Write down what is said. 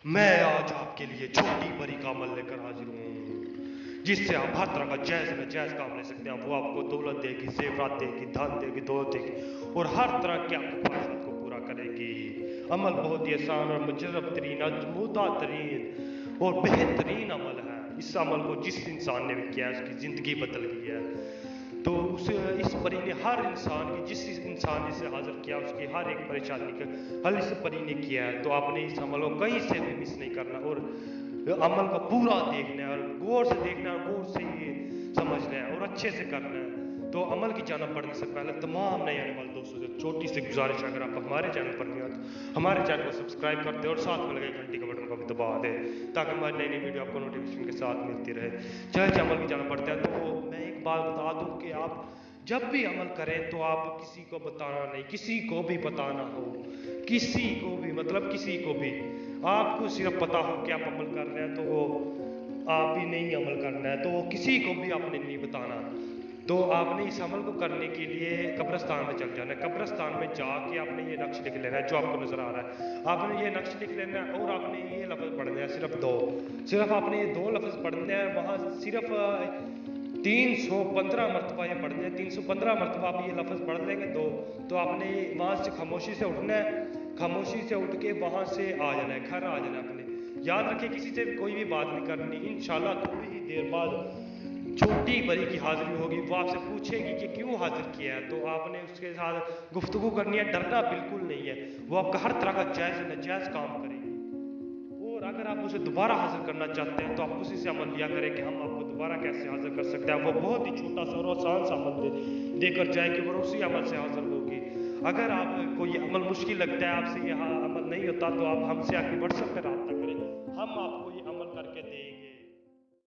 میں آج آپ کے لیے چھوٹی بڑی کا عمل لے کر حاضر ہوں، جس سے آپ ہر طرح کا جائز ناجائز کام لے سکتے ہیں۔ وہ آپ کو دولت دے گی، زیورات دے گی، دھن دے گی، دولت دے گی، اور ہر طرح کی آپ کی خواہشات کو پورا کرے گی۔ عمل بہت ہی آسان اور مجرب ترین، اجمودہ ترین اور بہترین عمل ہے۔ اس عمل کو جس انسان نے بھی کیا ہے، اس کی زندگی بدل گئی ہے۔ تو اس پری نے ہر انسان کی، جس انسان نے اسے حاضر کیا، اس کی ہر ایک پریشانی کا حل اس پری نے کیا ہے۔ تو آپ نے اس عمل کو کہیں سے بھی مس نہیں کرنا، اور عمل کو پورا دیکھنا ہے، اور غور سے دیکھنا ہے، غور سے سمجھنا ہے، اور اچھے سے کرنا ہے۔ تو عمل کی جانب بڑھنے سے پہلے تمام نئے آنے والے دوستوں سے چھوٹی سی گزارش ہے، اگر آپ ہمارے چینل پر نہیں آتے ہمارے چینل کو سبسکرائب کر دیں، اور ساتھ میں لگے گھنٹی کا بٹن کو بھی دبا دیں، تاکہ ہماری نئی نئی ویڈیو آپ کو نوٹیفیکیشن کے ساتھ ملتی رہے۔ چلے عمل کی جانب بڑھتے ہیں۔ تو میں ایک بات بتا دوں کہ آپ جب بھی عمل کریں تو آپ کسی کو بتانا نہیں، کسی کو بھی بتانا ہو، کسی کو بھی، مطلب کسی کو بھی، آپ کو صرف پتا ہو کہ آپ عمل کر رہے ہیں، تو وہ آپ ہی نہیں عمل کرنا ہے، تو وہ کسی کو بھی آپ نے نہیں بتانا۔ تو آپ نے اس عمل کو کرنے کے لیے قبرستان میں چل جانا ہے۔ قبرستان میں جا کے آپ نے یہ نقش لکھ لینا ہے جو آپ کو نظر آ رہا ہے۔ آپ نے یہ نقش لکھ لینا ہے، اور آپ نے یہ لفظ پڑھنے ہیں، صرف آپ نے یہ 2 لفظ پڑھنے ہیں۔ وہاں صرف 315 مرتبہ یہ پڑھنے ہیں، 315 مرتبہ آپ یہ لفظ پڑھ لیں گے تو آپ نے وہاں سے خاموشی سے اٹھنا ہے، خاموشی سے اٹھ کے وہاں سے آ جانا ہے، گھر آ جانا ہے اپنے۔ یاد رکھیں کسی سے کوئی بھی بات نہیں کرنی، انشاءاللہ تھوڑی ہی دیر بعد چھوٹی بڑی کی حاضری ہوگی، وہ آپ سے پوچھے گی کہ کیوں حاضر کیا ہے، تو آپ نے اس کے ساتھ گفتگو کرنی ہے، ڈرنا بالکل نہیں ہے۔ وہ آپ کا ہر طرح کا جائز ناجائز کام کرے گی، اور اگر آپ اسے دوبارہ حاضر کرنا چاہتے ہیں تو آپ اسی سے عمل لیا کریں کہ ہم آپ کو دوبارہ کیسے حاضر کر سکتے ہیں۔ وہ بہت ہی چھوٹا سا اور آسان سا عمل دے کر جائے کہ وہ اسی عمل سے حاضر ہوگی۔ اگر آپ کو یہ عمل مشکل لگتا ہے، آپ سے یہ عمل نہیں ہوتا، تو آپ ہم سے آ کے واٹس ایپ پہ رابطہ کریں، ہم آپ کو